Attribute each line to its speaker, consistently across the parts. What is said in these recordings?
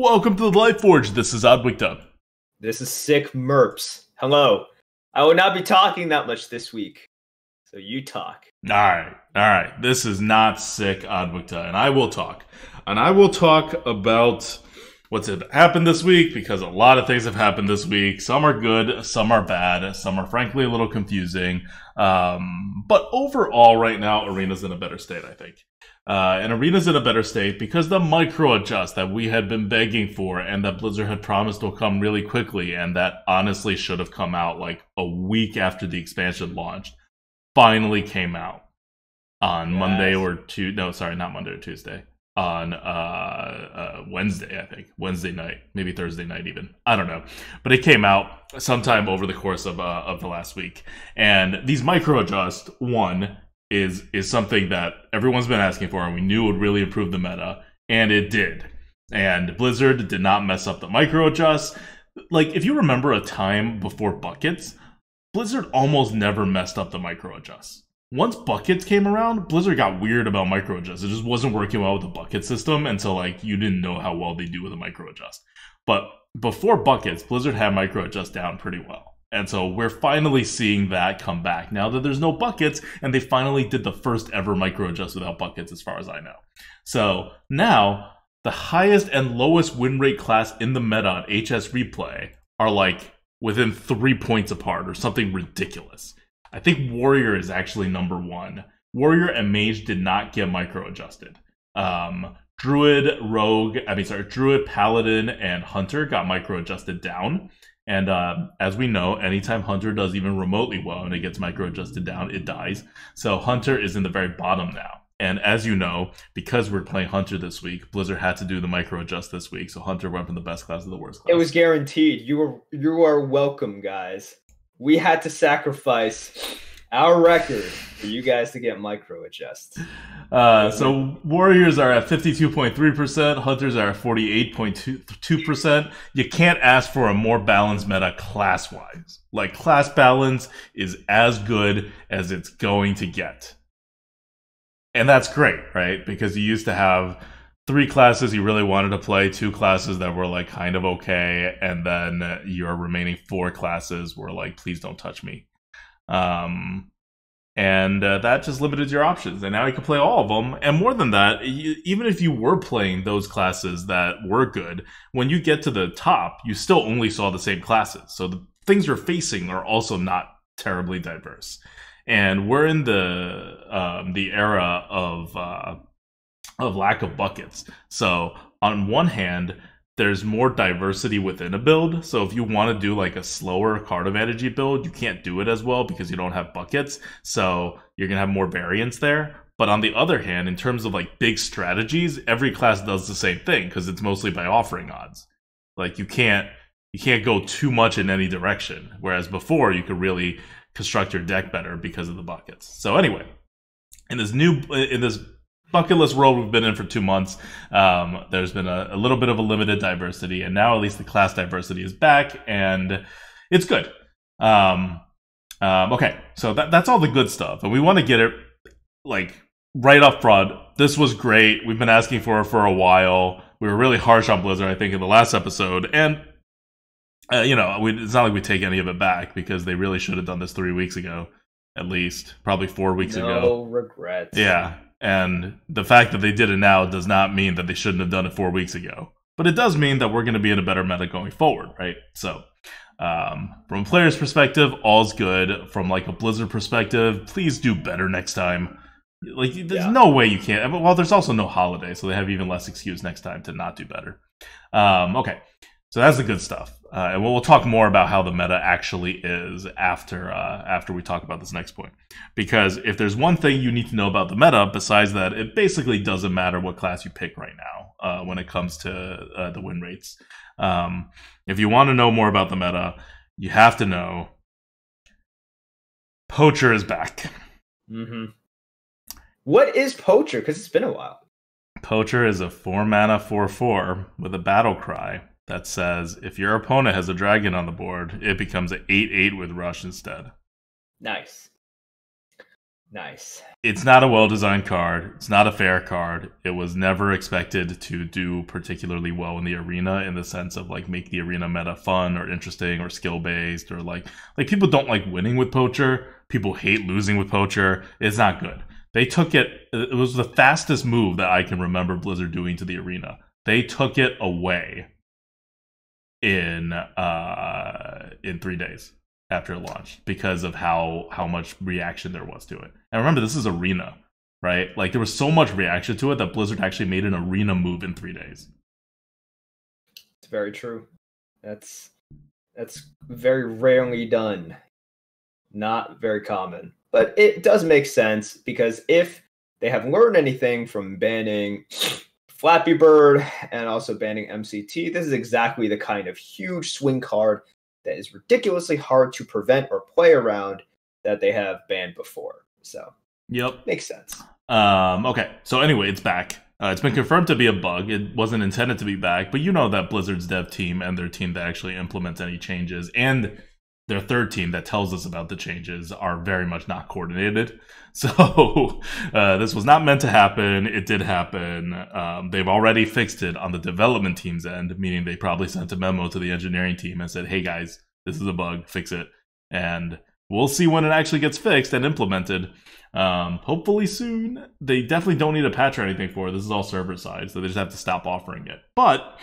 Speaker 1: Welcome to the Lightforge. This is Wcta.
Speaker 2: This is sick Merps. Hello. I will not be talking that much this week, so you talk.
Speaker 1: All right. This is not sick Wcta, and I will talk. And I will talk about what's happened this week, because a lot of things have happened this week. Some are good, some are bad, some are frankly a little confusing. But overall, right now, Arena's in a better state, I think. And Arena's in a better state because the microadjust that we had been begging for and that Blizzard had promised will come really quickly, and that honestly should have come out like a week after the expansion launched, finally came out on Monday or Tuesday. No, sorry, not Monday or Tuesday. On Wednesday, I think. Wednesday night. Maybe Thursday night even. I don't know. But it came out sometime over the course of the last week. And these microadjusts, one, is something that everyone's been asking for, and we knew would really improve the meta, and it did. And Blizzard did not mess up the microadjusts. Like, if you remember a time before buckets, Blizzard almost never messed up the microadjusts. Once buckets came around, Blizzard got weird about microadjusts. It just wasn't working well with the bucket system, and so like you didn't know how well they do with a microadjust. But before buckets, Blizzard had microadjust down pretty well. And so we're finally seeing that come back now that there's no buckets, and they finally did the first ever microadjust without buckets as far as I know. So now the highest and lowest win rate class in the meta on HS Replay are like within 3 points apart or something ridiculous. I think Warrior is actually number one. Warrior and Mage did not get micro-adjusted. Druid, Paladin, and Hunter got micro-adjusted down. And as we know, anytime Hunter does even remotely well and it gets micro-adjusted down, it dies. So Hunter is in the very bottom now. And as you know, because we're playing Hunter this week, Blizzard had to do the micro-adjust this week. So Hunter went from the best class to the worst class.
Speaker 2: It was guaranteed. You are welcome, guys. We had to sacrifice our record for you guys to get micro adjusts.
Speaker 1: So Warriors are at 52.3%, Hunters are at 48.2%. You can't ask for a more balanced meta class-wise. Like, class balance is as good as it's going to get. And that's great, right? Because you used to have 3 classes you really wanted to play, 2 classes that were like kind of okay, and then your remaining 4 classes were like, please don't touch me. And that just limited your options, and now you can play all of them. And more than that, even if you were playing those classes that were good, when you get to the top, you still only saw the same classes. So the things you're facing are also not terribly diverse. And we're in the era of lack of buckets. So on one hand, there's more diversity within a build. So if you want to do like a slower card advantage build, you can't do it as well because you don't have buckets. So you're going to have more variance there. But on the other hand, in terms of like big strategies, every class does the same thing because it's mostly by offering odds. Like you can't go too much in any direction. Whereas before you could really construct your deck better because of the buckets. So anyway, in this bucketless world we've been in for 2 months, there's been a little bit of a limited diversity, and now at least the class diversity is back, and it's good. Okay, so that's all the good stuff, and we want to get it like right up front. This was great. We've been asking for it for a while. We were really harsh on Blizzard, I think, in the last episode, and it's not like we take any of it back because they really should have done this 3 weeks ago, at least, probably 4 weeks ago.
Speaker 2: No regrets.
Speaker 1: Yeah. And the fact that they did it now does not mean that they shouldn't have done it 4 weeks ago. But it does mean that we're going to be in a better meta going forward, right? So, from a player's perspective, all's good. From like a Blizzard perspective, please do better next time. Like, there's no way you can't. Well, there's also no holiday, so they have even less excuse next time to not do better. Okay, so that's the good stuff. And we'll talk more about how the meta actually is after we talk about this next point. Because if there's one thing you need to know about the meta, besides that, it basically doesn't matter what class you pick right now when it comes to the win rates. If you want to know more about the meta, you have to know Poacher is back.
Speaker 2: Mm-hmm. What is Poacher? Because it's been a while.
Speaker 1: Poacher is a 4-mana 4/4 with a battle cry that says, if your opponent has a dragon on the board, it becomes an 8/8 with Rush instead.
Speaker 2: Nice. Nice.
Speaker 1: It's not a well-designed card. It's not a fair card. It was never expected to do particularly well in the arena in the sense of like make the arena meta fun or interesting or skill-based or like people don't like winning with Poacher. People hate losing with Poacher. It's not good. They took it. It was the fastest move that I can remember Blizzard doing to the arena. They took it away in 3 days after it launched because of how much reaction there was to it. And remember, this is arena, right? Like there was so much reaction to it that Blizzard actually made an arena move in 3 days.
Speaker 2: It's very true. That's very rarely done. Not very common. But it does make sense because if they have learned anything from banning Flappy Bird and also banning MCT, this is exactly the kind of huge swing card that is ridiculously hard to prevent or play around that they have banned before. So,
Speaker 1: yep,
Speaker 2: makes sense.
Speaker 1: Okay, so anyway, it's back. It's been confirmed to be a bug. It wasn't intended to be back, but you know that Blizzard's dev team and their team that actually implements any changes and their third team that tells us about the changes are very much not coordinated. So this was not meant to happen. It did happen. They've already fixed it on the development team's end, meaning they probably sent a memo to the engineering team and said, hey guys, this is a bug, fix it. And we'll see when it actually gets fixed and implemented. Hopefully soon. They definitely don't need a patch or anything for it. This is all server side, so they just have to stop offering it. But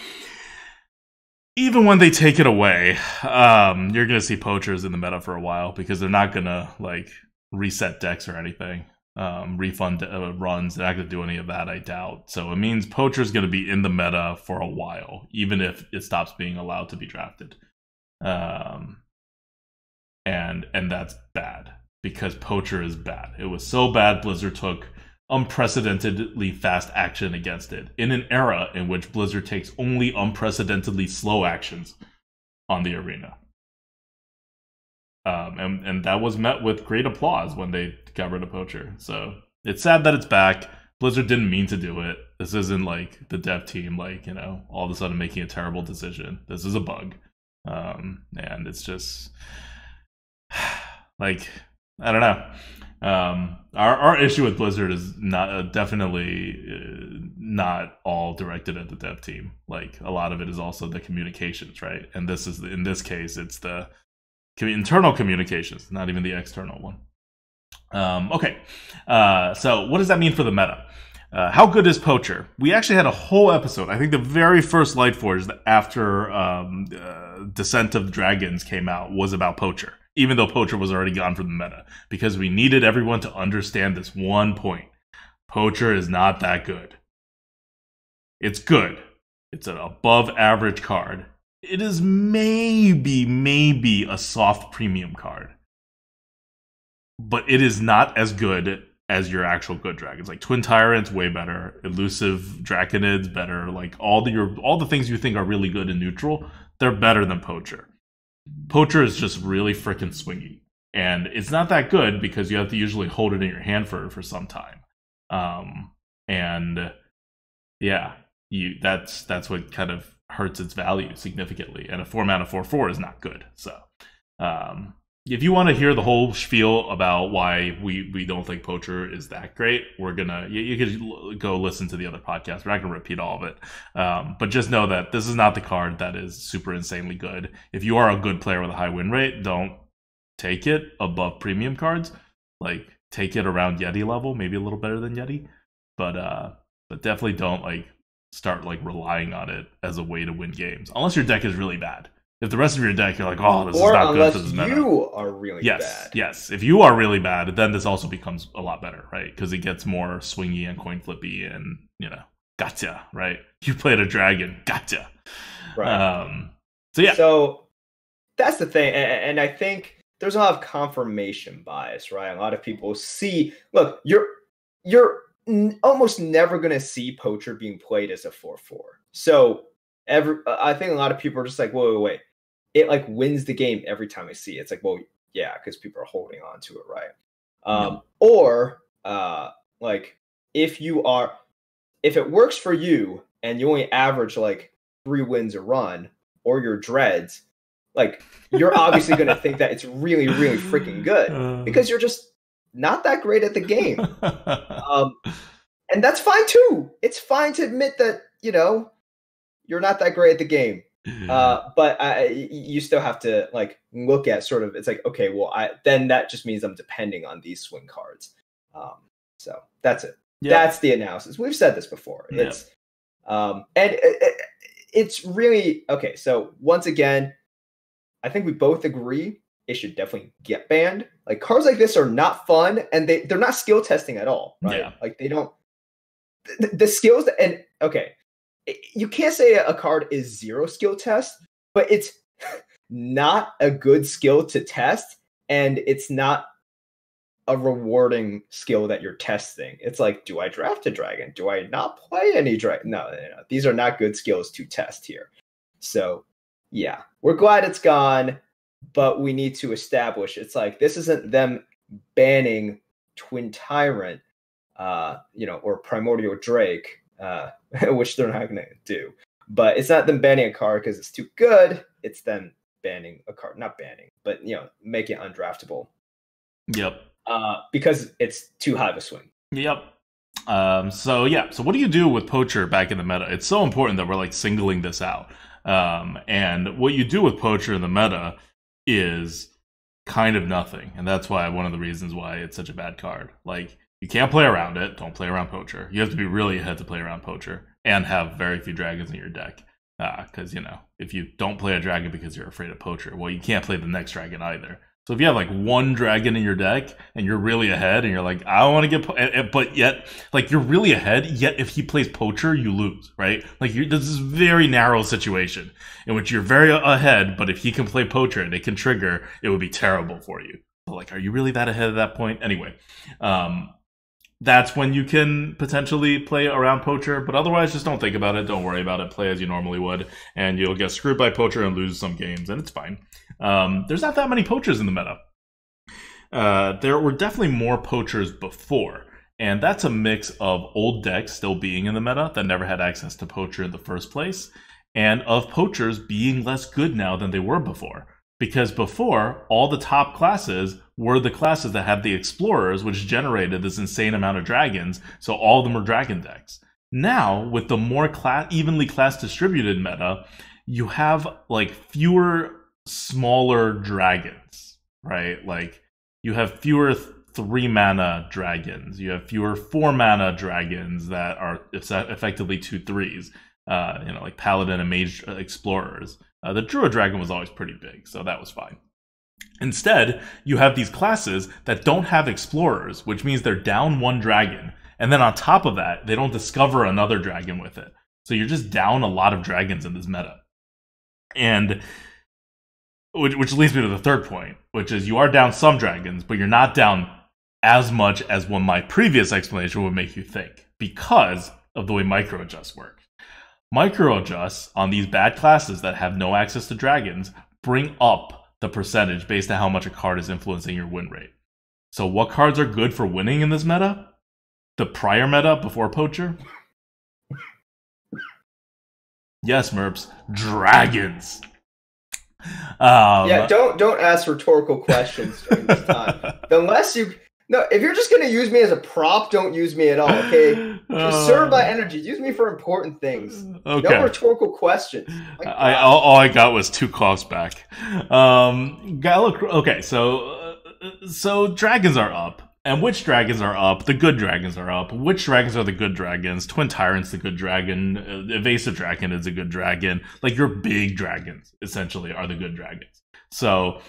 Speaker 1: even when they take it away, you're going to see poachers in the meta for a while because they're not going to like reset decks or anything, refund runs. They're not going to do any of that, I doubt. So it means poacher's going to be in the meta for a while, even if it stops being allowed to be drafted. And that's bad because poacher is bad. It was so bad Blizzard took unprecedentedly fast action against it in an era in which Blizzard takes only unprecedentedly slow actions on the arena. And that was met with great applause when they got rid of poacher. So it's sad that it's back. Blizzard didn't mean to do it. This isn't like the dev team, like, you know, all of a sudden making a terrible decision. This is a bug. And it's just like, I don't know. Our issue with Blizzard is not definitely not all directed at the dev team. Like a lot of it is also the communications, right? And this is in this case, it's the internal communications, not even the external one. Okay, so what does that mean for the meta? How good is Poacher? We actually had a whole episode. I think the very first Lightforge after Descent of Dragons came out was about Poacher, even though Poacher was already gone from the meta, because we needed everyone to understand this one point. Poacher is not that good. It's good. It's an above average card. It is maybe a soft premium card. But it is not as good as your actual good dragons. Like Twin Tyrant's way better. Elusive Draconid's better. Like all the things you think are really good in neutral, they're better than Poacher. Poacher is just really freaking swingy. And it's not that good because you have to usually hold it in your hand for some time. And yeah, that's what kind of hurts its value significantly. And a 4-mana 4/4 is not good. So if you want to hear the whole spiel about why we don't think Poacher is that great, you could go listen to the other podcast. We're not going to repeat all of it. But just know that this is not the card that is super insanely good. If you are a good player with a high win rate, don't take it above premium cards. Like, take it around Yeti level, maybe a little better than Yeti. But definitely don't start relying on it as a way to win games. Unless your deck is really bad. If the rest of your deck, you're like, oh, this is not good for this meta.
Speaker 2: Or unless you are really bad.
Speaker 1: Yes. If you are really bad, then this also becomes a lot better, right? Because it gets more swingy and coin flippy and, gotcha, right? You played a dragon, gotcha.
Speaker 2: Right.
Speaker 1: So, yeah.
Speaker 2: So, that's the thing. And I think there's a lot of confirmation bias, right? A lot of people see, look, you're almost never going to see Poacher being played as a 4/4. So, I think a lot of people are just like, wait. It wins the game every time I see it. It's like, well, yeah, because people are holding on to it, right? Or if it works for you and you only average 3 wins a run, or your dreads, you're obviously going to think that it's really, really freaking good because you're just not that great at the game. And that's fine too. It's fine to admit that, you know, you're not that great at the game. But you still have to like look at sort of, it's like, okay, well, then that just means I'm depending on these swing cards. So that's it. Yep. That's the analysis. We've said this before. Yep. It's and it's really okay. So once again, I think we both agree it should definitely get banned. Like cards like this are not fun, and they're not skill testing at all, right? Yeah. Like they don't the skills and okay, you can't say a card is zero skill test, but it's not a good skill to test, and it's not a rewarding skill that you're testing. It's like, do I draft a dragon? Do I not play any dragon? No. These are not good skills to test here. So yeah, we're glad it's gone, but we need to establish it's like this isn't them banning Twin Tyrant, or Primordial Drake, which they're not going to do. But it's not them banning a card because it's too good. It's them banning a card, not banning, but make it undraftable.
Speaker 1: Yep.
Speaker 2: Because it's too high of a swing.
Speaker 1: Yep. So what do you do with Poacher back in the meta? It's so important that we're like singling this out. And what you do with Poacher in the meta is kind of nothing. And that's why one of the reasons why it's such a bad card. Like, you can't play around it. Don't play around Poacher. You have to be really ahead to play around Poacher and have very few dragons in your deck. Because, if you don't play a dragon because you're afraid of Poacher, well, you can't play the next dragon either. So if you have like one dragon in your deck and you're really ahead and you're like, I don't want to get, but yet like you're really ahead, yet if he plays Poacher, you lose, right? Like this is a very narrow situation in which you're very ahead, but if he can play Poacher and it can trigger, it would be terrible for you. So like, are you really that ahead at that point? Anyway, that's when you can potentially play around Poacher, but otherwise just don't think about it. Don't worry about it. Play as you normally would, and you'll get screwed by Poacher and lose some games, and it's fine. There's not that many Poachers in the meta. There were definitely more Poachers before, and that's a mix of old decks still being in the meta that never had access to Poacher in the first place, and of Poachers being less good now than they were before. Because before, all the top classes were the classes that had the Explorers, which generated this insane amount of dragons, so all of them were dragon decks. Now, with the more evenly class distributed meta, you have like fewer smaller dragons, right? Like, you have fewer 3-mana dragons, you have fewer 4-mana dragons that are effectively 2/3s, like Paladin and Mage Explorers. The Druid Dragon was always pretty big, so that was fine. Instead, you have these classes that don't have Explorers, which means they're down one dragon, and then on top of that, they don't discover another dragon with it. So you're just down a lot of dragons in this meta. And which leads me to the third point, which is you are down some dragons, but you're not down as much as what my previous explanation would make you think, because of the way microadjusts work. Microadjusts on these bad classes that have no access to dragons bring up the percentage based on how much a card is influencing your win rate. So what cards are good for winning in this meta? The prior meta before Poacher? Yes, Merps. Dragons.
Speaker 2: Don't ask rhetorical questions during this time. If you're just gonna use me as a prop, don't use me at all. Okay, conserve my energy. Use me for important things. Okay. No rhetorical questions.
Speaker 1: All I got was 2 coughs back. Okay, so dragons are up. And which dragons are up? The good dragons are up. Which dragons are the good dragons? Twin Tyrant's the good dragon. Evasive Dragon is a good dragon. Like, your big dragons, essentially, are the good dragons. So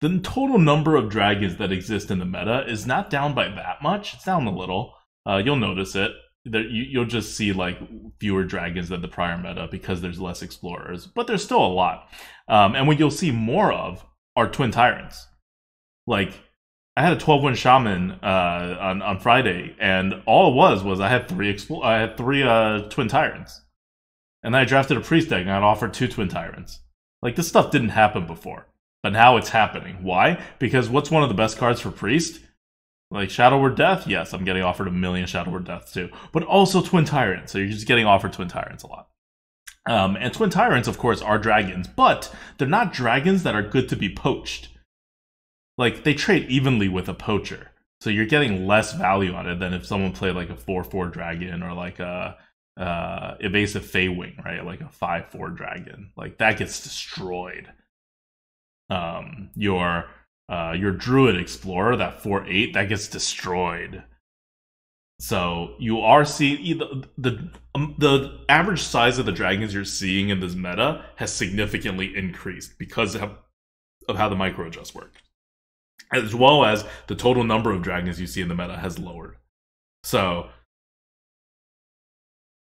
Speaker 1: the total number of dragons that exist in the meta is not down by that much. It's down a little. You'll notice it. You'll just see like fewer dragons than the prior meta because there's less Explorers. But there's still a lot. And what you'll see more of are Twin Tyrants. Like, I had a 12-win Shaman on Friday, and all it was I had three Twin Tyrants. And then I drafted a Priest deck, and I'd offered 2 Twin Tyrants. Like, this stuff didn't happen before. But now it's happening. Why? Because what's one of the best cards for Priest? Like, Shadow Word Death? Yes, I'm getting offered 1,000,000 Shadow Word Deaths too. But also Twin Tyrants, so you're just getting offered Twin Tyrants a lot. And Twin Tyrants, of course, are dragons, but they're not dragons that are good to be poached. Like, they trade evenly with a Poacher. So you're getting less value on it than if someone played like a 4/4 dragon or like a evasive Fey Wing, right? Like a 5/4 dragon. Like that gets destroyed. Your Druid Explorer, that 4/8, that gets destroyed. So you are seeing the average size of the dragons you're seeing in this meta has significantly increased because of how the microadjusts work, as well as the total number of dragons you see in the meta has lowered. So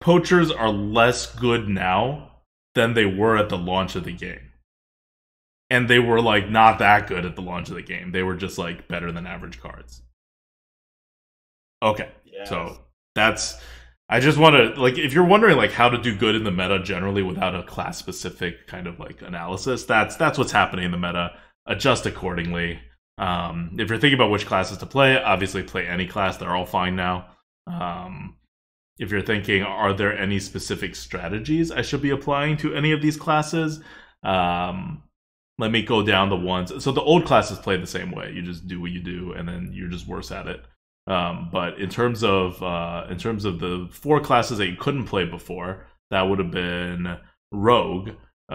Speaker 1: poachers are less good now than they were at the launch of the game. And they were like not that good at the launch of the game. They were just like better than average cards. Okay. Yes. So that's, I just want to, like, if you're wondering like how to do good in the meta generally without a class specific kind of like analysis, that's what's happening in the meta. Adjust accordingly. If you're thinking about which classes to play, obviously play any class. They're all fine now. If you're thinking, are there any specific strategies I should be applying to any of these classes? Let me go down the ones. So the old classes play the same way. You just do what you do, and then you're just worse at it. But in terms of the 4 classes that you couldn't play before, that would have been Rogue.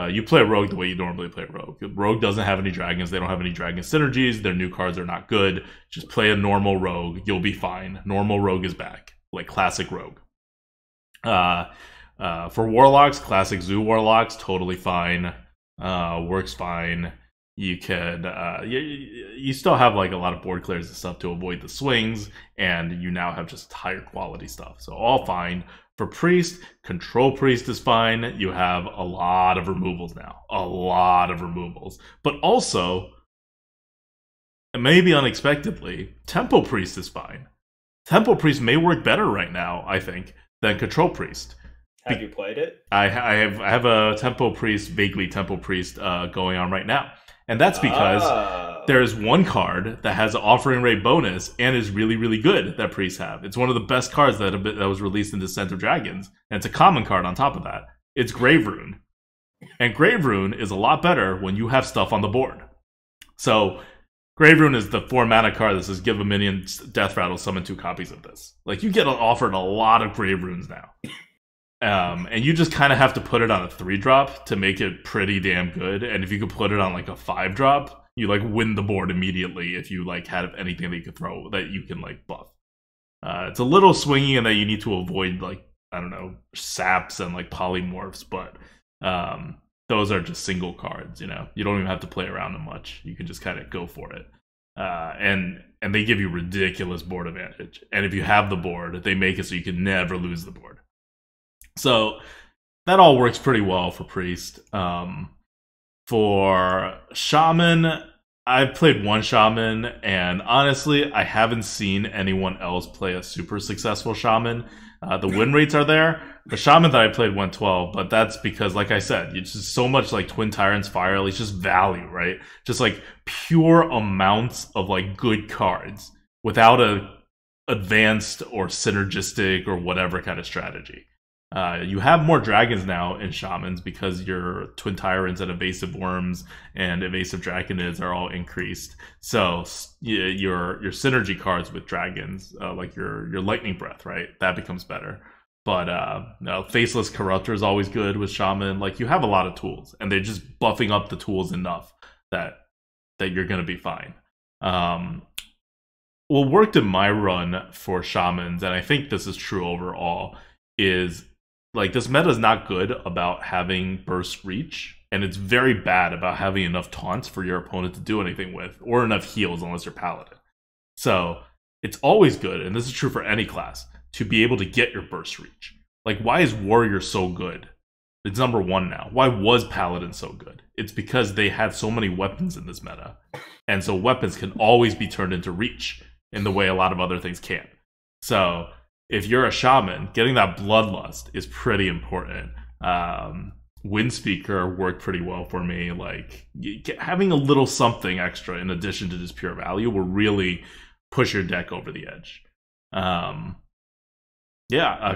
Speaker 1: You play Rogue the way you normally play Rogue. Rogue doesn't have any dragons. They don't have any dragon synergies. Their new cards are not good. Just play a normal Rogue. You'll be fine. Normal Rogue is back. Like classic Rogue. For Warlocks, classic Zoo Warlocks, totally fine. Works fine. You could you still have like a lot of board clears and stuff to avoid the swings, and you now have just higher quality stuff. So all fine. For Priest, Control Priest is fine. You have a lot of removals now. A lot of removals. But also, maybe unexpectedly, Tempo Priest is fine. Tempo Priest may work better right now, I think, than Control Priest.
Speaker 2: Have you played it?
Speaker 1: I have a Tempo Priest, vaguely Tempo Priest going on right now. And that's because there's one card that has an offering rate bonus and is really, really good that priests have. It's one of the best cards that was released in Descent of Dragons. And it's a common card on top of that. It's Grave Rune. And Grave Rune is a lot better when you have stuff on the board. So Grave Rune is the 4 mana card that says give a minion Death Rattle, summon 2 copies of this. Like, you get offered a lot of Grave Runes now. And you just kind of have to put it on a 3-drop to make it pretty damn good. And if you could put it on like a 5-drop, you like win the board immediately if you like had anything that you could throw that you can like buff. It's a little swingy in that you need to avoid like, I don't know, saps and like polymorphs, but those are just single cards, you know. You don't even have to play around them much. You can just kind of go for it. And they give you ridiculous board advantage. And if you have the board, they make it so you can never lose the board. So that all works pretty well for Priest. For Shaman, I've played one Shaman, and honestly, I haven't seen anyone else play a super successful Shaman. The win rates are there. The Shaman that I played went 12, but that's because, like I said, it's just so much like Twin Tyrants Fire. It's just value, right? Just like pure amounts of like good cards without a advanced or synergistic or whatever kind of strategy. You have more dragons now in Shamans because your Twin Tyrants and Evasive Worms and Evasive Draconids are all increased. So your synergy cards with dragons, like your Lightning Breath, right? That becomes better. But Faceless Corruptor is always good with Shaman. Like, you have a lot of tools, and they're just buffing up the tools enough that you're going to be fine. What worked in my run for Shamans, and I think this is true overall, is like this meta is not good about having burst reach, and it's very bad about having enough taunts for your opponent to do anything with, or enough heals unless you're Paladin. So it's always good, and this is true for any class, to be able to get your burst reach. Like, why is Warrior so good? It's number 1 now. Why was Paladin so good? It's because they had so many weapons in this meta, and so weapons can always be turned into reach in the way a lot of other things can't. So if you're a Shaman, getting that Bloodlust is pretty important. Windspeaker worked pretty well for me. Like, having a little something extra in addition to just pure value will really push your deck over the edge.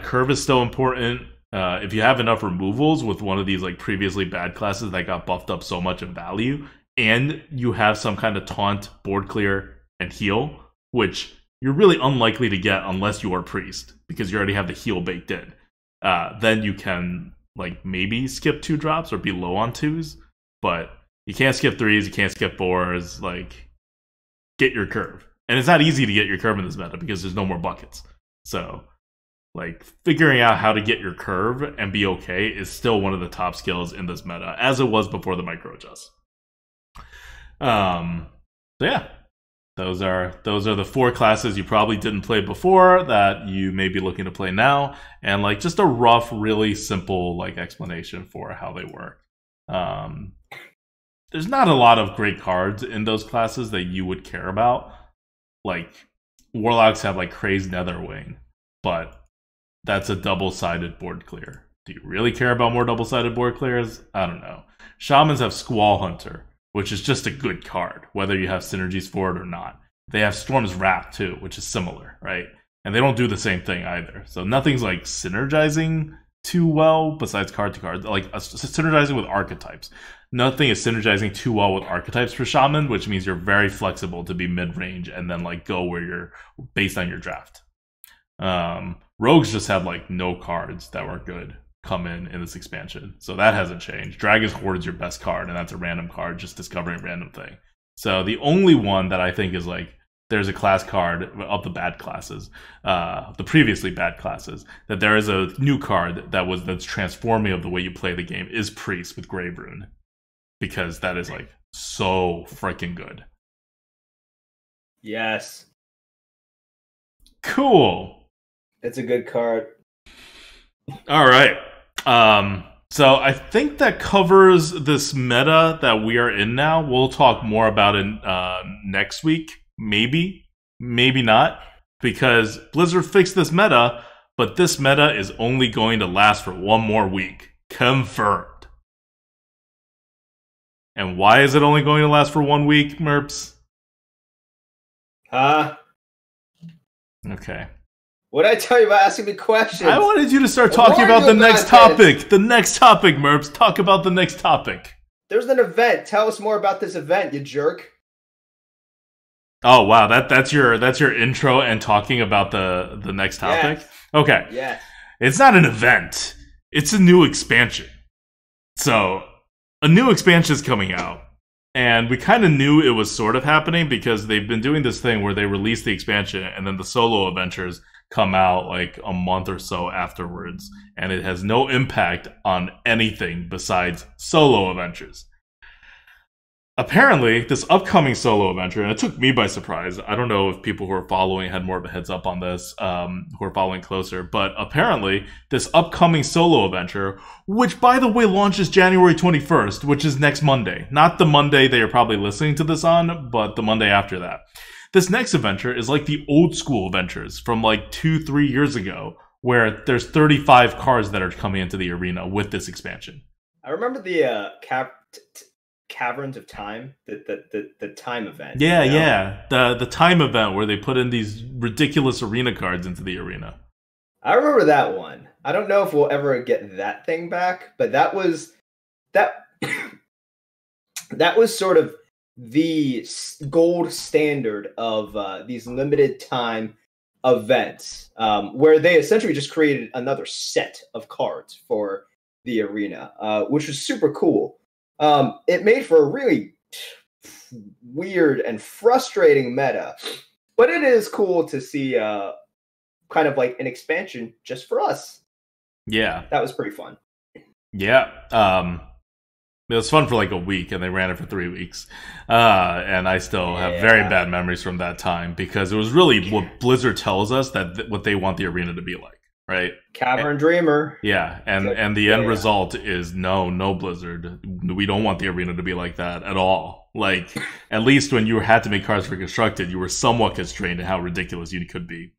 Speaker 1: Curve is still important. If you have enough removals with one of these like previously bad classes that got buffed up so much in value, and you have some kind of taunt, board clear, and heal, which you're really unlikely to get unless you are priest, because you already have the heal baked in. Then you can like maybe skip 2 drops or be low on 2s, but you can't skip 3s, you can't skip 4s. Like, get your curve. And it's not easy to get your curve in this meta because there's no more buckets. So, like, figuring out how to get your curve and be okay is still one of the top skills in this meta, as it was before the micro adjusts. So yeah, those are the 4 classes you probably didn't play before that you may be looking to play now, and like just a rough, really simple like explanation for how they work. There's not a lot of great cards in those classes that you would care about. Like, Warlocks have like Crazed Netherwing, but that's a double-sided board clear. Do you really care about more double-sided board clears? I don't know. Shamans have Squall Hunter, which is just a good card, whether you have synergies for it or not. They have Storm's Wrath too, which is similar, right? And they don't do the same thing either. So nothing's like synergizing too well besides card to card. Like synergizing with archetypes. Nothing is synergizing too well with archetypes for Shaman, which means you're very flexible to be mid-range and then like go where you're based on your draft. Rogues just have like no cards that were good come in this expansion, so that hasn't changed. Dragon's Horde is your best card, and that's a random card, just discovering a random thing. So the only one that I think is like there's a class card of the bad classes, the previously bad classes, that there is a new card that's transforming of the way you play the game is Priest with Grave Rune, because that is like so freaking good.
Speaker 2: Yes.
Speaker 1: Cool.
Speaker 2: It's a good card.
Speaker 1: All right. So I think that covers this meta that we are in now. We'll talk more about it next week. Maybe not, because Blizzard fixed this meta, but this meta is only going to last for 1 more week. Confirmed. And why is it only going to last for 1 week, Merps? Okay.
Speaker 2: What did I tell you about asking me questions?
Speaker 1: I wanted you to start talking about the next topic. The next topic, Merps. Talk about the next topic.
Speaker 2: There's an event. Tell us more about this event, you jerk.
Speaker 1: Oh wow, that's your intro and talking about the next topic?
Speaker 2: Yes.
Speaker 1: Okay.
Speaker 2: Yeah.
Speaker 1: It's not an event. It's a new expansion. So, a new expansion is coming out. And we kind of knew it was sort of happening because they've been doing this thing where they release the expansion and then the solo adventures come out like a month or so afterwards, and it has no impact on anything besides solo adventures. Apparently, this upcoming solo adventure, and it took me by surprise, I don't know if people who are following had more of a heads up on this, who are following closer, but apparently, this upcoming solo adventure, which by the way launches January 21st, which is next Monday, not the Monday that you're probably listening to this on, but the Monday after that. This next adventure is like the old school adventures from like 2-3 years ago, where there's 35 cards that are coming into the arena with this expansion.
Speaker 2: I remember the Caverns of Time, the time event.
Speaker 1: Yeah, you know? Yeah, the time event where they put in these ridiculous arena cards into the arena.
Speaker 2: I remember that one. I don't know if we'll ever get that thing back, but that was that was sort of the gold standard of these limited time events, where they essentially just created another set of cards for the arena, which was super cool. It made for a really weird and frustrating meta, but it is cool to see kind of like an expansion just for us.
Speaker 1: Yeah.
Speaker 2: That was pretty fun.
Speaker 1: Yeah. It was fun for like a week, and they ran it for 3 weeks. And I still have very bad memories from that time, because it was really what Blizzard tells us that what they want the arena to be like, right?
Speaker 2: Cavern Dreamer.
Speaker 1: Yeah, and the end result is no Blizzard. We don't want the arena to be like that at all. Like, at least when you had to make cards for Constructed, you were somewhat constrained in how ridiculous you could be.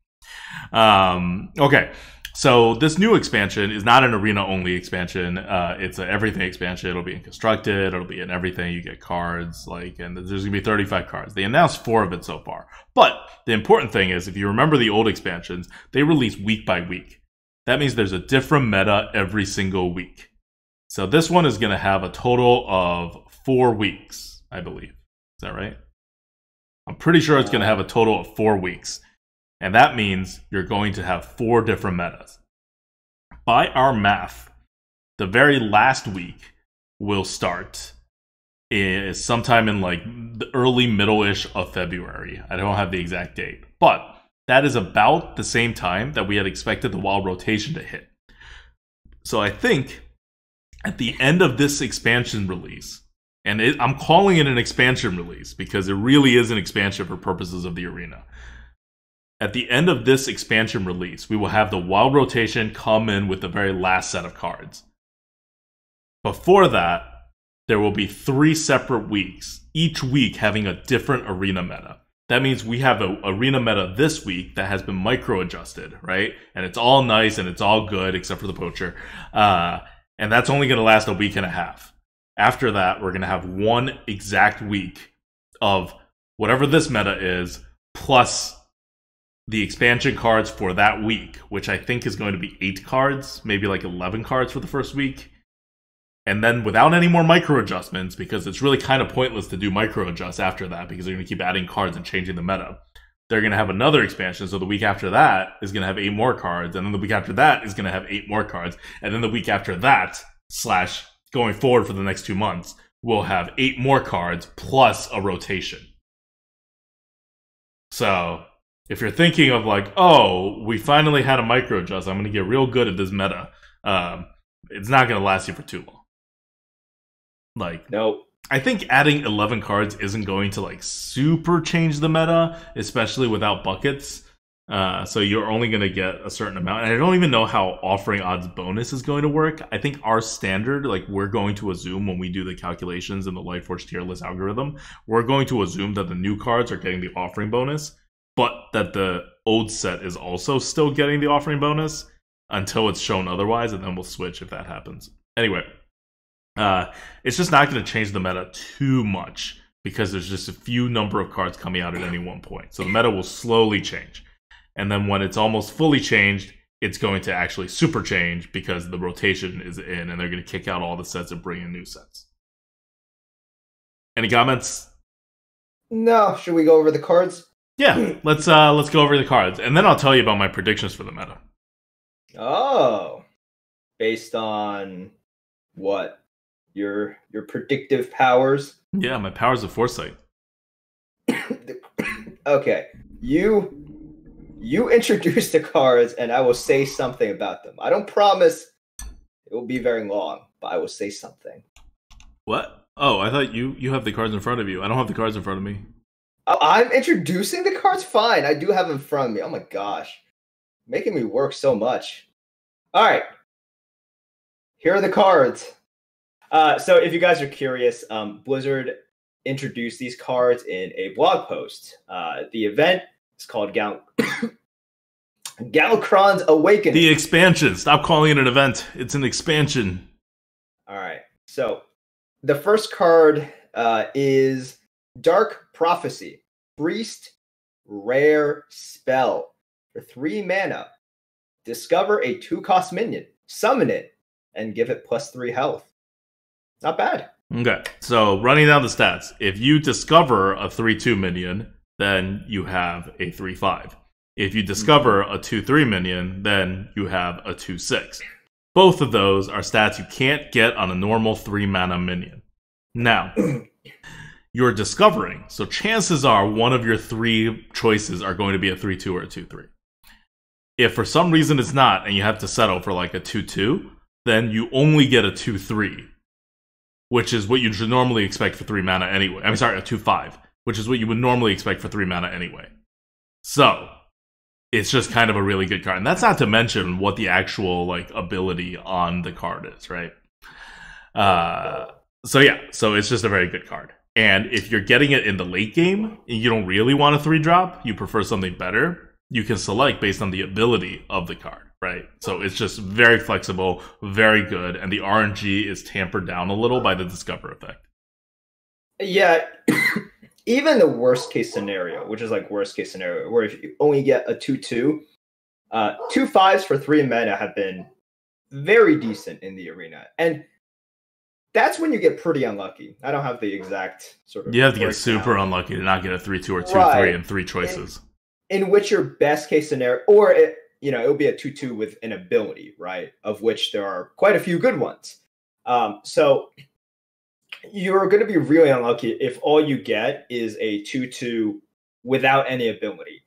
Speaker 1: Okay. So this new expansion is not an arena-only expansion. It's an everything expansion. It'll be in Constructed. It'll be in everything. You get cards, and there's going to be 35 cards. They announced 4 of it so far. But the important thing is, if you remember the old expansions, they release week by week. That means there's a different meta every single week. So this one is going to have a total of 4 weeks, I believe. Is that right? I'm pretty sure it's going to have a total of 4 weeks. And that means you're going to have 4 different metas. By our math, the very last week will start is sometime in like the early middle-ish of February. I don't have the exact date, but that is about the same time that we had expected the wild rotation to hit. So I think at the end of this expansion release, and I'm calling it an expansion release because it really is an expansion for purposes of the arena. At the end of this expansion release, we will have the wild rotation come in with the very last set of cards. Before that, there will be 3 separate weeks, each week having a different arena meta. That means we have an arena meta this week that has been micro-adjusted, right? And it's all nice and it's all good, except for the poacher. And that's only going to last a week and a half. After that, we're going to have 1 exact week of whatever this meta is, plus the expansion cards for that week, which I think is going to be 8 cards, maybe like 11 cards for the first week. And then without any more micro adjustments, because it's really kind of pointless to do micro adjusts after that, because they're going to keep adding cards and changing the meta. They're going to have another expansion, so the week after that is going to have 8 more cards, and then the week after that is going to have 8 more cards, and then the week after that, / going forward for the next 2 months, we'll have 8 more cards plus a rotation. So if you're thinking of like, oh, we finally had a micro adjust, I'm going to get real good at this meta, it's not going to last you for too long. Like,
Speaker 2: nope.
Speaker 1: I think adding 11 cards isn't going to like super change the meta, especially without buckets. So you're only going to get a certain amount. And I don't even know how offering odds bonus is going to work. I think our standard, like we're going to assume when we do the calculations in the Lightforge tier list algorithm, we're going to assume that the new cards are getting the offering bonus, but that the old set is also still getting the offering bonus until it's shown otherwise, and then we'll switch if that happens. Anyway, it's just not going to change the meta too much because there's just a few number of cards coming out at any one point. So the meta will slowly change. And then when it's almost fully changed, it's going to actually super change because the rotation is in and they're going to kick out all the sets and bring in new sets. Any comments?
Speaker 2: No. Should we go over the cards?
Speaker 1: Yeah, let's go over the cards. And then I'll tell you about my predictions for the meta.
Speaker 2: Oh. Based on what? Your predictive powers?
Speaker 1: Yeah, my powers of foresight.
Speaker 2: Okay. You introduce the cards and I will say something about them. I don't promise it will be very long, but I will say something.
Speaker 1: What? Oh, I thought you have the cards in front of you. I don't have the cards in front of me.
Speaker 2: Oh, I'm introducing the cards? Fine. I do have them in front of me. Oh my gosh. Making me work so much. All right. Here are the cards. So if you guys are curious, Blizzard introduced these cards in a blog post. The event is called Galakrond's Awakening.
Speaker 1: The expansion. Stop calling it an event. It's an expansion.
Speaker 2: All right. So the first card is Dark Prophecy. Priest, rare spell. For 3 mana, discover a 2-cost minion, summon it, and give it +3 health. Not bad.
Speaker 1: Okay, so running down the stats. If you discover a 3/2 minion, then you have a 3/5. If you discover a 2/3 minion, then you have a 2/6. Both of those are stats you can't get on a normal 3-mana minion. Now, you're discovering, so chances are one of your 3 choices are going to be a 3/2 or a 2/3. If for some reason it's not, and you have to settle for like a 2/2, then you only get a 2/3. Which is what you should normally expect for 3 mana anyway. I'm sorry, a 2/5, which is what you would normally expect for 3 mana anyway. So, it's just kind of a really good card. And that's not to mention what the actual like ability on the card is, right? So it's just a very good card. And if you're getting it in the late game, and you don't really want a 3-drop, you prefer something better, you can select based on the ability of the card. Right, so it's just very flexible, very good, and the RNG is tampered down a little by the Discover effect.
Speaker 2: Yeah, even the worst case scenario, which is like worst case scenario, where if you only get a 2/2, 2/5s for 3 mana have been very decent in the arena, and that's when you get pretty unlucky. I don't have the exact sort of.
Speaker 1: You have to get super unlucky to not get a 3/2 or 2/3 and 3 choices.
Speaker 2: in which your best case scenario, or it'll be a 2/2 with an ability, right? Of which there are quite a few good ones. So you're going to be really unlucky if all you get is a 2/2 without any ability.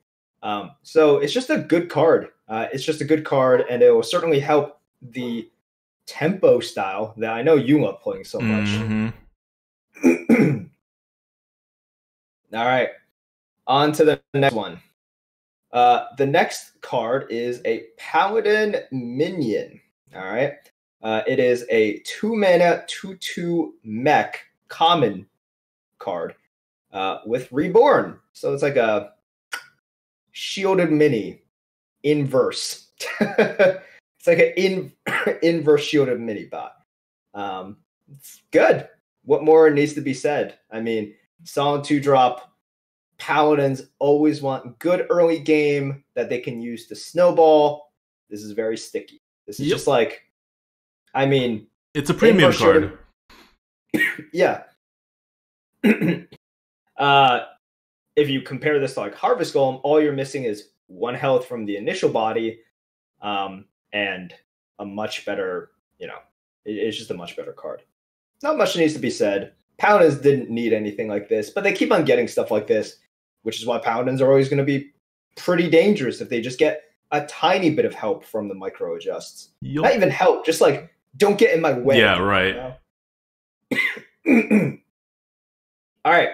Speaker 2: So it's just a good card. It's just a good card, and it will certainly help the tempo style that I know you love playing so much.
Speaker 1: Mm-hmm.
Speaker 2: All right, on to the next one. The next card is a Paladin Minion. All right. It is a 2-mana 2/2 mech common card with Reborn. So it's like a shielded mini inverse. It's like an inverse shielded mini bot. It's good. What more needs to be said? I mean, solid 2-drop. Paladins always want good early game that they can use to snowball. This is very sticky. This is just like, I mean,
Speaker 1: it's a premium card.
Speaker 2: Yeah. If you compare this to like Harvest Golem, all you're missing is 1 health from the initial body, and a much better, it's just a much better card. Not much needs to be said. Paladins didn't need anything like this, but they keep on getting stuff like this, which is why Paladins are always going to be pretty dangerous if they just get a tiny bit of help from the micro adjusts. Not even help, just like, don't get in my way.
Speaker 1: Yeah, right.
Speaker 2: All right.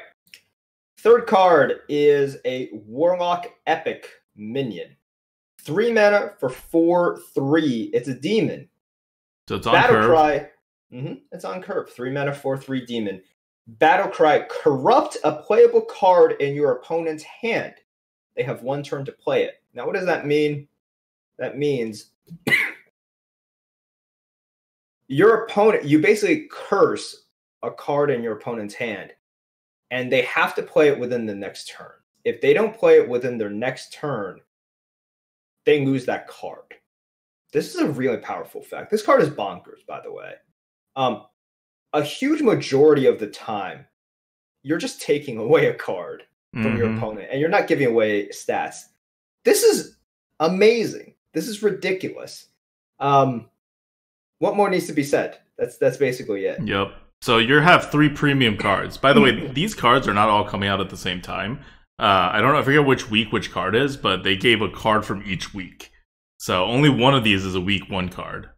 Speaker 2: Third card is a Warlock Epic Minion. 3 mana for 4/3. It's a demon.
Speaker 1: So it's on curve.
Speaker 2: Cry. It's on curve. 3 mana, 4/3 demon. Battle Cry, corrupt a playable card in your opponent's hand. They have 1 turn to play it. Now, what does that mean? That means your opponent, you basically curse a card in your opponent's hand, and they have to play it within the next turn. If they don't play it within their next turn, they lose that card. This is a really powerful effect. This card is bonkers, by the way. A huge majority of the time, you're just taking away a card from your opponent, and you're not giving away stats. This is amazing. This is ridiculous. What more needs to be said? That's basically it.
Speaker 1: Yep. So you have 3 premium cards. By the way, these cards are not all coming out at the same time. I don't know, I forget which week which card is, but they gave a card from each week. So only one of these is a week 1 card.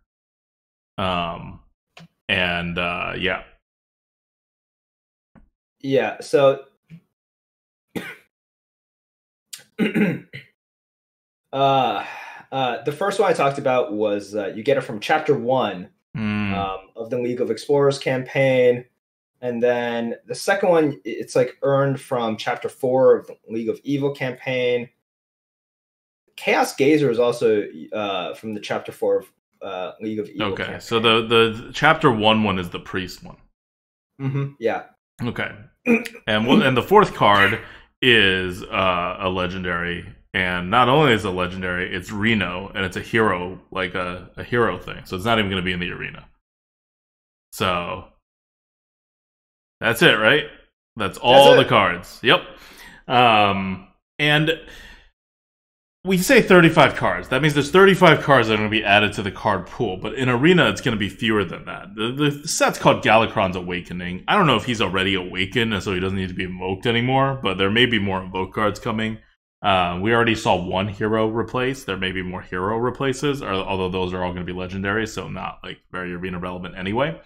Speaker 1: Yeah.
Speaker 2: Yeah, so the first one I talked about was you get it from Chapter 1 of the League of Explorers campaign. And then the second one, it's like earned from Chapter 4 of the League of Evil campaign. Chaos Gazer is also from the Chapter 4 of League of Evil campaign.
Speaker 1: So the Chapter 1 is the Priest one.
Speaker 2: Yeah.
Speaker 1: Okay. And the fourth card is a legendary. And not only is it legendary, it's Reno, and it's a hero, like a hero thing. So it's not even going to be in the arena. So that's it, right? That's all the cards. Yep. And we say 35 cards. That means there's 35 cards that are going to be added to the card pool. But in Arena, it's going to be fewer than that. The set's called Galakron's Awakening. I don't know if he's already awakened, and so he doesn't need to be invoked anymore. But there may be more invoke cards coming. We already saw 1 hero replace. There may be more hero replaces, although those are all going to be legendary, so not like very Arena relevant anyway.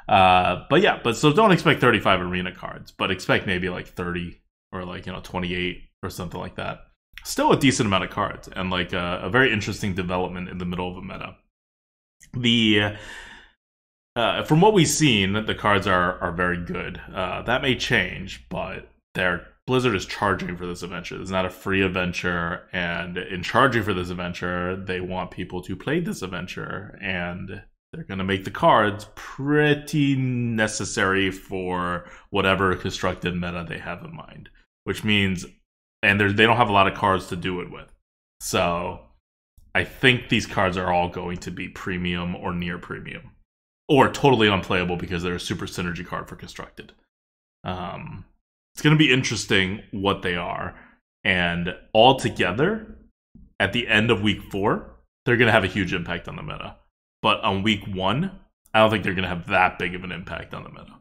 Speaker 1: But so don't expect 35 Arena cards, but expect maybe like 30 or 28 or something like that. Still a decent amount of cards, and like a very interesting development in the middle of a meta. From what we've seen, the cards are very good. That may change, but Blizzard is charging for this adventure. It's not a free adventure, and in charging for this adventure, they want people to play this adventure, and they're going to make the cards pretty necessary for whatever constructed meta they have in mind, which means, and they don't have a lot of cards to do it with. So I think these cards are all going to be premium or near premium, or totally unplayable because they're a super synergy card for constructed. It's going to be interesting what they are, And all together, at the end of week 4, they're going to have a huge impact on the meta. But on week 1, I don't think they're going to have that big of an impact on the meta.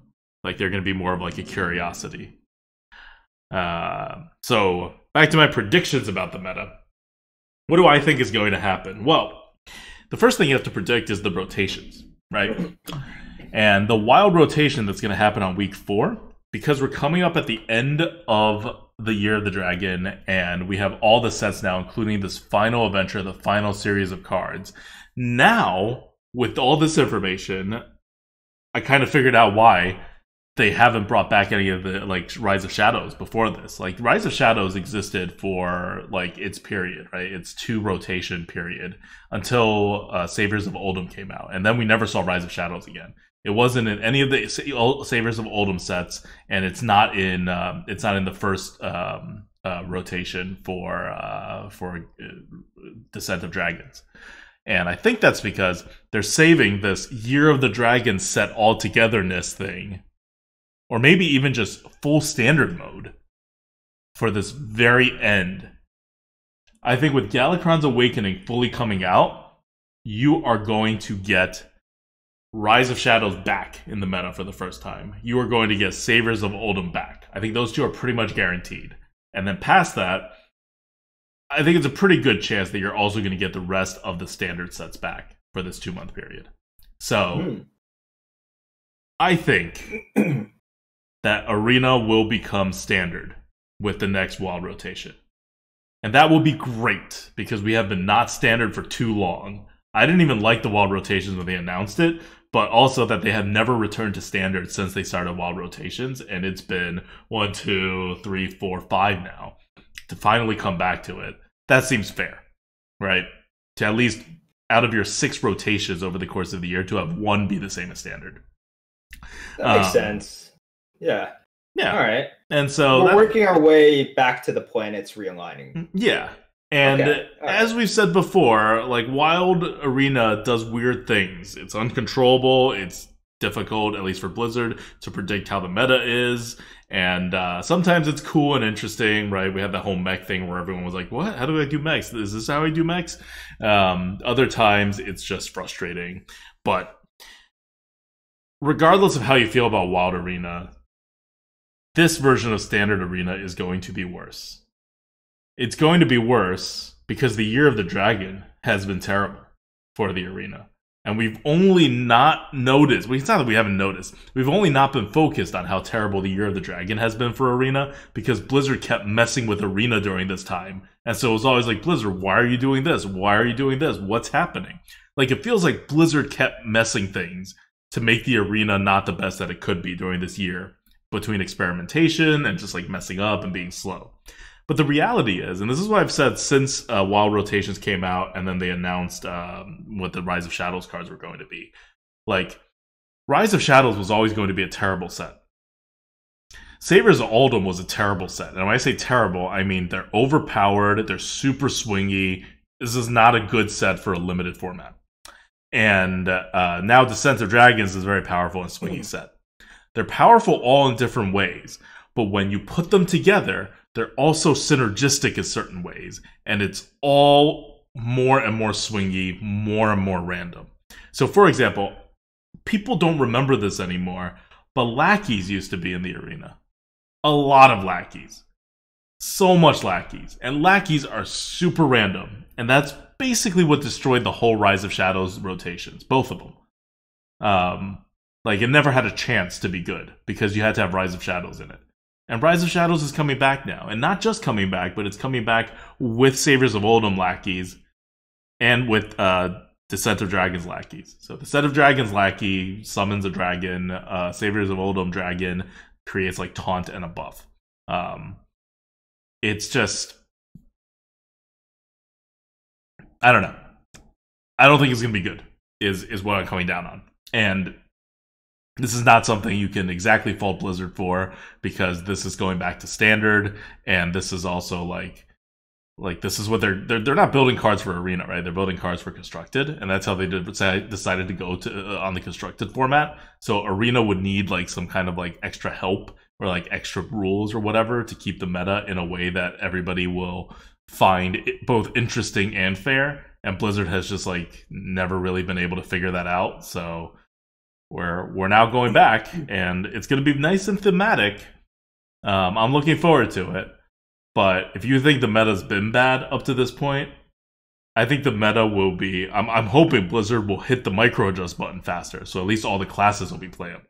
Speaker 1: Like, they're going to be more of like a curiosity. So, back to my predictions about the meta. What do I think is going to happen? Well, the first thing you have to predict is the rotations, right? And the wild rotation that's going to happen on week 4, because we're coming up at the end of the Year of the Dragon, and we have all the sets now, including this final adventure, the final series of cards. Now, with all this information, I kind of figured out why they haven't brought back any of the, like, Rise of Shadows before this. Like, Rise of Shadows existed for, like, its period, right? Its 2 rotation period until Saviors of Oldhim came out. And then we never saw Rise of Shadows again. It wasn't in any of the Saviors of Oldhim sets, and it's not in the first rotation for Descent of Dragons. And I think that's because they're saving this Year of the Dragon set all-togetherness thing, or maybe even just full standard mode, for this very end. I think with Galakrond's Awakening fully coming out, you are going to get Rise of Shadows back in the meta for the first time. You are going to get Saviors of Oldhim back. I think those 2 are pretty much guaranteed. And then past that, I think it's a pretty good chance that you're also going to get the rest of the standard sets back for this 2-month period. So, I think that Arena will become standard with the next wild rotation. And that will be great, because we have been not standard for too long. I didn't even like the wild rotations when they announced it, but also that they have never returned to standard since they started wild rotations, and it's been 1, 2, 3, 4, 5 now. To finally come back to it, that seems fair, right? To at least, out of your 6 rotations over the course of the year, to have 1 be the same as standard.
Speaker 2: That makes sense. Yeah.
Speaker 1: Yeah.
Speaker 2: All right.
Speaker 1: And so
Speaker 2: we're working our way back to the planets realigning.
Speaker 1: Yeah. And as we've said before, like, Wild Arena does weird things. It's uncontrollable. It's difficult, at least for Blizzard, to predict how the meta is. And sometimes it's cool and interesting, right? We had the whole mech thing where everyone was like, what? How do I do mechs? Is this how I do mechs? Other times it's just frustrating. But regardless of how you feel about Wild Arena, this version of Standard Arena is going to be worse. It's going to be worse because the Year of the Dragon has been terrible for the Arena. And we've only not noticed, well, it's not that we haven't noticed, we've only not been focused on how terrible the Year of the Dragon has been for Arena, because Blizzard kept messing with Arena during this time. And so it was always like, Blizzard, why are you doing this? Why are you doing this? What's happening? Like, it feels like Blizzard kept messing things to make the Arena not the best that it could be during this year, between experimentation and just, like, messing up and being slow. But the reality is, and this is what I've said since Wild Rotations came out and then they announced what the Rise of Shadows cards were going to be. Like, Rise of Shadows was always going to be a terrible set. Saviors of Oldhim was a terrible set. And when I say terrible, I mean they're overpowered, they're super swingy. This is not a good set for a limited format. And now Descent of Dragons is a very powerful and swingy set. They're powerful all in different ways, but when you put them together, they're also synergistic in certain ways, and it's all more and more swingy, more and more random. So, for example, people don't remember this anymore, but lackeys used to be in the Arena. A lot of lackeys. So much lackeys. And lackeys are super random, and that's basically what destroyed the whole Rise of Shadows rotations, both of them. Like, it never had a chance to be good, because you had to have Rise of Shadows in it. And Rise of Shadows is coming back now. And not just coming back, but it's coming back with Saviors of Oldhim lackeys and with Descent of Dragons lackeys. So Descent of Dragons lackey summons a dragon. Saviors of Oldhim dragon creates, like, taunt and a buff. It's just, I don't know. I don't think it's going to be good, is what I'm coming down on. And this is not something you can exactly fault Blizzard for, because this is going back to standard, and this is also like this is what they're not building cards for Arena, right? They're building cards for Constructed, and that's how they decided to go to on the Constructed format. So Arena would need, like, some kind of, like, extra help or like extra rules or whatever to keep the meta in a way that everybody will find it both interesting and fair. And Blizzard has just like never really been able to figure that out. So we're now going back, and it's going to be nice and thematic. I'm looking forward to it. But if you think the meta's been bad up to this point, I think the meta will be... I'm hoping Blizzard will hit the microadjust button faster, so at least all the classes will be playable.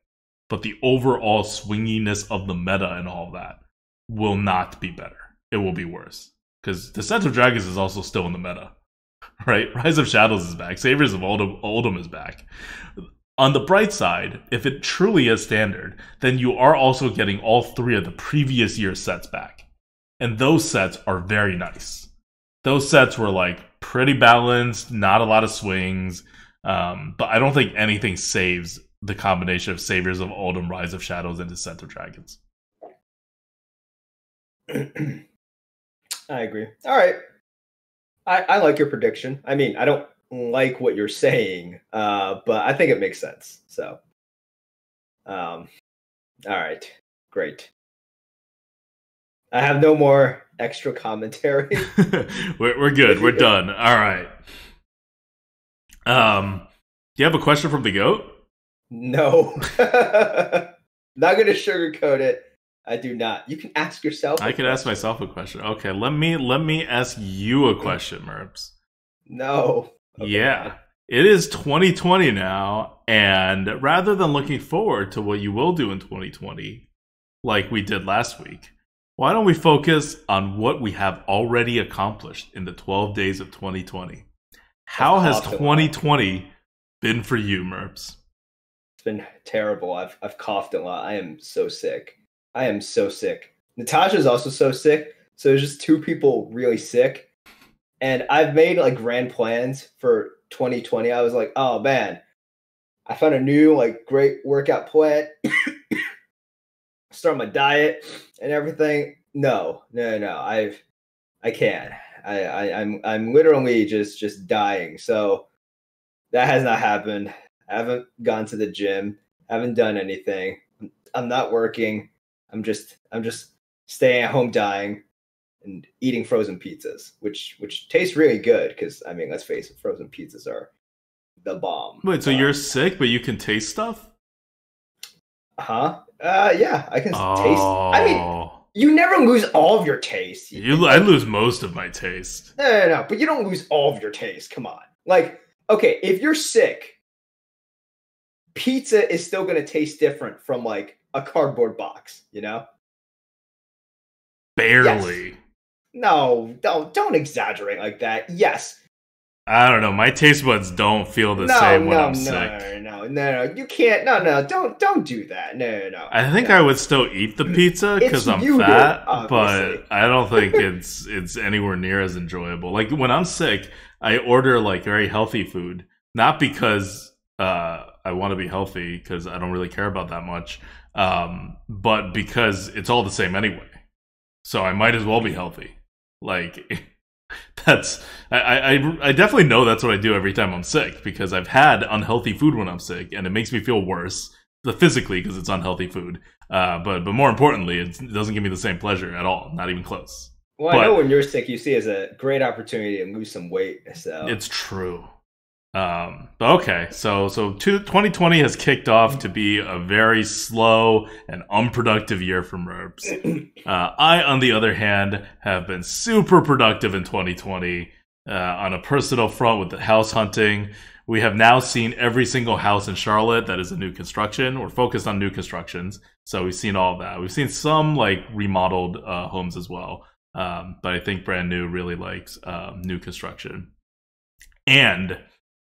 Speaker 1: But the overall swinginess of the meta and all of that will not be better. It will be worse. Because Descent of Dragons is also still in the meta. Right? Rise of Shadows is back. Saviors of Oldhim is back. On the bright side, if it truly is standard, then you are also getting all 3 of the previous year's sets back. And those sets are very nice. Those sets were like pretty balanced, not a lot of swings, but I don't think anything saves the combination of Saviors of Oldhim, Rise of Shadows, and Descent of Dragons.
Speaker 2: I agree. All right. I like your prediction. I mean, I don't like what you're saying, but I think it makes sense. So, all right. Great. I have no more extra commentary.
Speaker 1: We're good. We're done. All right. Do you have a question from the GOAT?
Speaker 2: No. Not going to sugarcoat it. I do not. You can ask yourself.
Speaker 1: I can ask myself a question. Okay, let me ask you a question, Erps.
Speaker 2: No.
Speaker 1: Okay. Yeah. It is 2020 now, and rather than looking forward to what you will do in 2020, like we did last week, why don't we focus on what we have already accomplished in the 12 days of 2020? How has 2020 been for you, Merps?
Speaker 2: It's been terrible. I've coughed a lot. I am so sick. I am so sick. Natasha's also so sick. So there's just 2 people really sick. And I've made like grand plans for 2020. I was like, oh man, I found a new like great workout plan. Start my diet and everything. No. I can't. I'm literally just dying. So that has not happened. I haven't gone to the gym. I haven't done anything. I'm not working. I'm just staying at home dying and eating frozen pizzas, which taste really good because I mean, let's face it, frozen pizzas are the bomb.
Speaker 1: Wait, so you're sick, but you can taste stuff?
Speaker 2: Huh? Yeah, I can taste. I mean, you never lose all of your taste.
Speaker 1: I lose most of my taste.
Speaker 2: No, but you don't lose all of your taste. Come on. Like, okay, if you're sick, pizza is still going to taste different from like a cardboard box, you know?
Speaker 1: Barely.
Speaker 2: Yes. No, don't exaggerate like that. Yes.
Speaker 1: I don't know. My taste buds don't feel the same when I'm sick.
Speaker 2: No. You can't. No. Don't do that. No.
Speaker 1: I think I would still eat the pizza because I'm fat, but I don't think it's anywhere near as enjoyable. Like when I'm sick, I order like very healthy food, not because I want to be healthy because I don't really care about that much, but because it's all the same anyway. So I might as well be healthy. Like that's I definitely know that's what I do every time I'm sick because I've had unhealthy food when I'm sick and it makes me feel worse physically because it's unhealthy food. But more importantly, it doesn't give me the same pleasure at all, not even close.
Speaker 2: Well, I know when you're sick, you see it as a great opportunity to lose some weight. So
Speaker 1: it's true. But okay, so 2020 has kicked off to be a very slow and unproductive year for Erps. I, on the other hand, have been super productive in 2020 on a personal front with the house hunting. We have now seen every single house in Charlotte that is a new construction. We're focused on new constructions, so we've seen all of that. We've seen some like remodeled homes as well, but I think brand new really likes new construction. And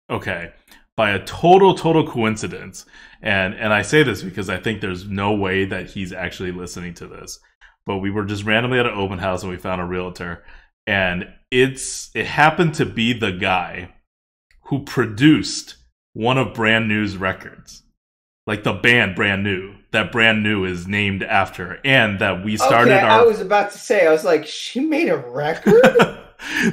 Speaker 1: okay, by a total coincidence, and I say this because I think there's no way that he's actually listening to this, but we were just randomly at an open house and we found a realtor, and it happened to be the guy who produced one of Brand New's records. Like the band Brand New, that Brand New is named after, and that we started
Speaker 2: I was about to say, I was like, she made a record?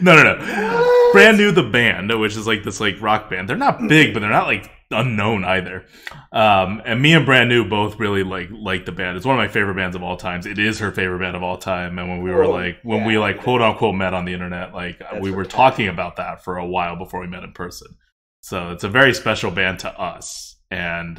Speaker 1: No. What? Brand New, the band, which is like this like rock band. They're not big, but they're not like unknown either. And me and Brand New both really like the band. It's one of my favorite bands of all times. It is her favorite band of all time. And when we were quote unquote met on the internet, we were talking about that for a while before we met in person. So it's a very special band to us. And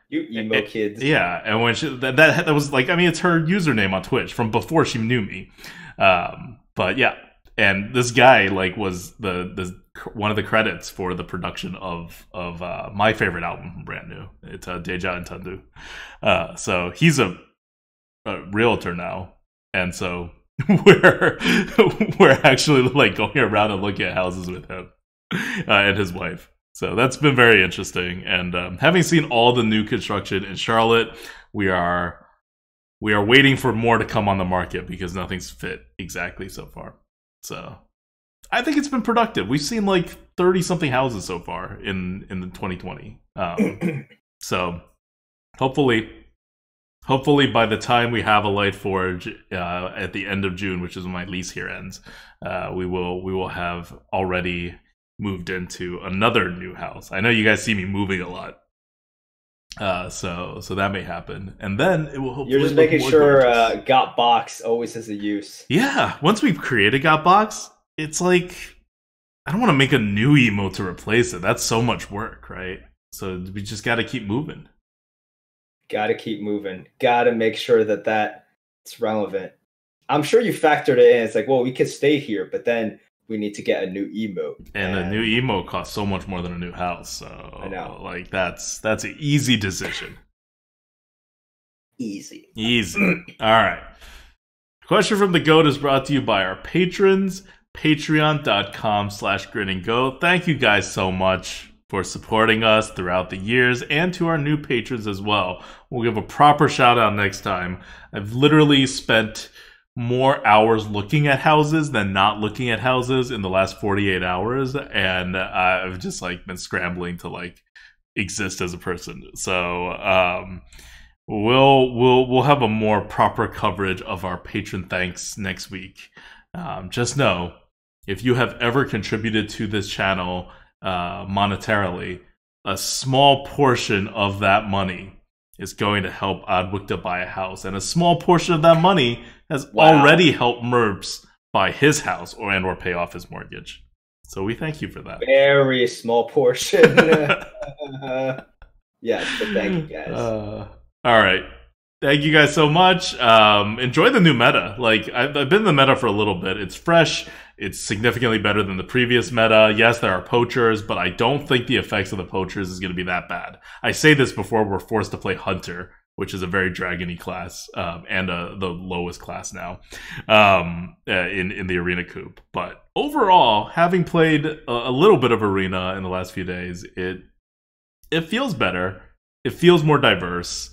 Speaker 2: you emo kids,
Speaker 1: yeah. And when that was it's her username on Twitch from before she knew me. But yeah, and this guy was the one of the credits for the production of my favorite album from Brand New. It's Deja and Tandu. So he's a realtor now, and so we're actually going around and looking at houses with him and his wife. So that's been very interesting. And having seen all the new construction in Charlotte, we are waiting for more to come on the market because nothing's fit exactly so far. So I think it's been productive. We've seen 30-something houses so far in the 2020. So hopefully by the time we have a Lightforge at the end of June, which is when my lease here ends, we will have already moved into another new house. I know you guys see me moving a lot. So that may happen, and then it will hopefully.
Speaker 2: You're just making sure Got Box always has a use.
Speaker 1: Yeah, once we've created Got Box, it's I don't want to make a new emote to replace it. That's so much work, right? So we just got to keep moving.
Speaker 2: Got to keep moving. Got to make sure that it's relevant. I'm sure you factored it in. It's well, we could stay here, but then we need to get a new emote.
Speaker 1: And a new emote costs so much more than a new house. So
Speaker 2: I know.
Speaker 1: That's an easy decision.
Speaker 2: Easy.
Speaker 1: All right. Question from the GOAT is brought to you by our patrons, patreon.com/grinandgo. Thank you guys so much for supporting us throughout the years, and to our new patrons as well. We'll give a proper shout out next time. I've literally spent more hours looking at houses than not looking at houses in the last 48 hours, and I've just been scrambling to exist as a person. So we'll have a more proper coverage of our patron thanks next week. Just know, if you have ever contributed to this channel monetarily, a small portion of that money is going to help Wcta buy a house, and a small portion of that money has already helped Erps buy his house or pay off his mortgage. So we thank you for that.
Speaker 2: Very small portion. Yes, but thank you guys.
Speaker 1: All right. Thank you guys so much. Enjoy the new meta. I've been in the meta for a little bit. It's fresh. It's significantly better than the previous meta. Yes, there are poachers, but I don't think the effects of the poachers is going to be that bad. I say this before we're forced to play Hunter, which is a very dragon-y class, and the lowest class now in the Arena Coupe. But overall, having played a little bit of Arena in the last few days, it feels better. It feels more diverse.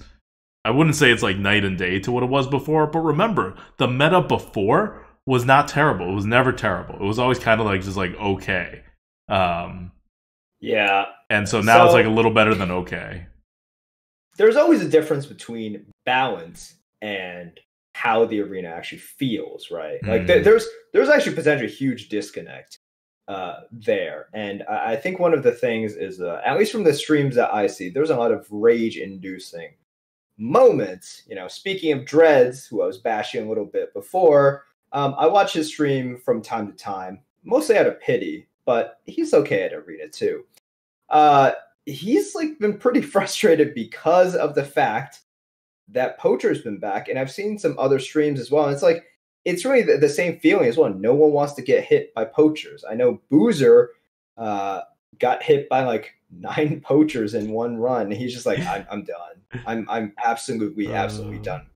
Speaker 1: I wouldn't say it's night and day to what it was before, but remember, the meta before was not terrible. It was never terrible. It was always kind of just okay.
Speaker 2: Yeah.
Speaker 1: And so now it's a little better than okay.
Speaker 2: There's always a difference between balance and how the arena actually feels, right? There's actually potentially a huge disconnect there. And I think one of the things is, at least from the streams that I see, there's a lot of rage-inducing moments. Speaking of Dreads, who I was bashing a little bit before, I watch his stream from time to time, mostly out of pity, but he's okay at Arena too. He's been pretty frustrated because of the fact that Poacher's been back, and I've seen some other streams as well. And it's really the same feeling as well. No one wants to get hit by poachers. I know Boozer got hit by 9 poachers in one run. He's just I'm done. I'm absolutely done.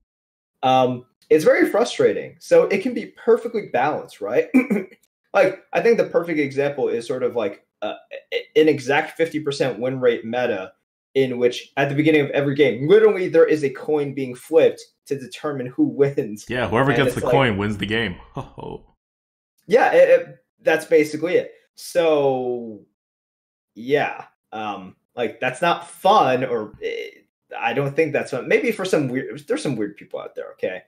Speaker 2: It's very frustrating. So it can be perfectly balanced, right? I think the perfect example is sort of an exact 50% win rate meta, in which at the beginning of every game, literally there is a coin being flipped to determine who wins.
Speaker 1: Yeah, whoever gets the coin wins the game. Oh.
Speaker 2: Yeah, that's basically it. So, yeah, that's not fun, or I don't think that's fun. Maybe for there's some weird people out there. Okay,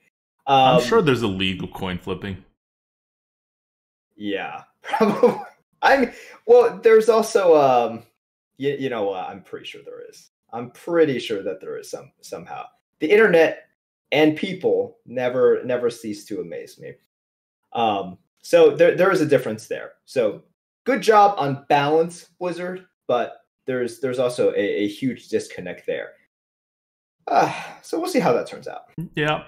Speaker 1: I'm sure there's a league of coin flipping.
Speaker 2: Yeah, probably. There's also You know what? I'm pretty sure there is. I'm pretty sure that there is somehow. The internet and people never cease to amaze me. So there is a difference there. So good job on balance, Blizzard, but there's also a huge disconnect there. So we'll see how that turns out.
Speaker 1: Yeah.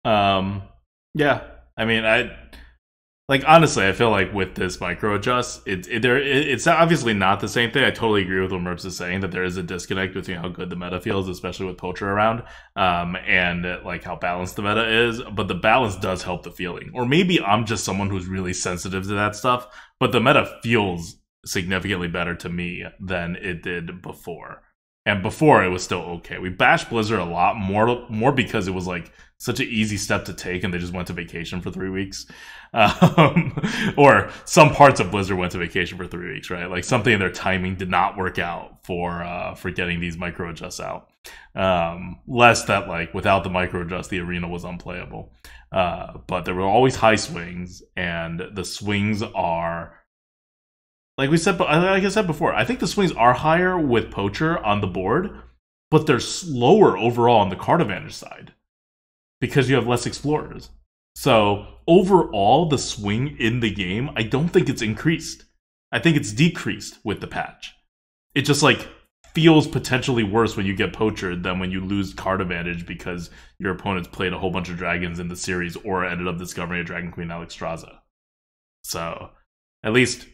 Speaker 1: Yeah. I mean, honestly, I feel like with this micro adjust, it's obviously not the same thing. I totally agree with what Erps is saying, that there is a disconnect between how good the meta feels, especially with Poacher around, and like how balanced the meta is. But the balance does help the feeling. Or maybe I'm just someone who's really sensitive to that stuff, but the meta feels significantly better to me than it did before. And before, it was still okay. We bashed Blizzard a lot more because it was like such an easy step to take, and they just went to vacation for 3 weeks. Or some parts of Blizzard went to vacation for 3 weeks, right? Like something in their timing did not work out for getting these micro adjusts out. Less that like without the micro adjust, the arena was unplayable. But there were always high swings, and the swings are. Like I said before, I think the swings are higher with Poacher on the board, but they're slower overall on the card advantage side because you have less explorers. So overall, the swing in the game, I don't think it's increased. I think it's decreased with the patch. It just like feels potentially worse when you get Poacher than when you lose card advantage because your opponents played a whole bunch of dragons in the series or ended up discovering a Dragon Queen Alexstrasza. So at least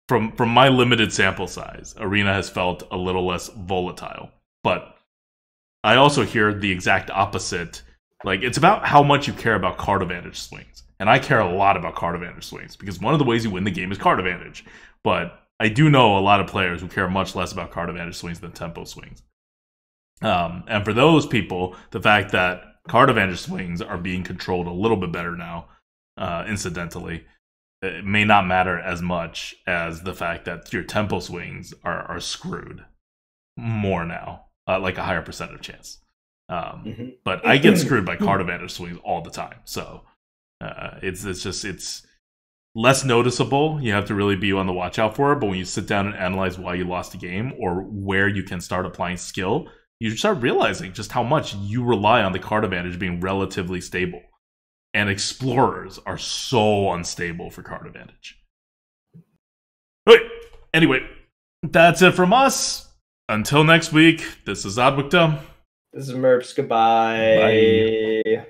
Speaker 1: from my limited sample size, Arena has felt a little less volatile. But I also hear the exact opposite. Like, it's about how much you care about card advantage swings. And I care a lot about card advantage swings, because one of the ways you win the game is card advantage. But I do know a lot of players who care much less about card advantage swings than tempo swings. And for those people, the fact that card advantage swings are being controlled a little bit better now, incidentally, it may not matter as much as the fact that your tempo swings are screwed more now, like a higher percentage chance. But I get screwed by card advantage swings all the time, so it's less noticeable. You have to really be on the watch out for it. But when you sit down and analyze why you lost a game or where you can start applying skill, you start realizing just how much you rely on the card advantage being relatively stable. And explorers are so unstable for card advantage. Okay. Anyway, that's it from us. Until next week, this is Wcta.
Speaker 2: This is Merps. Goodbye.
Speaker 1: Bye.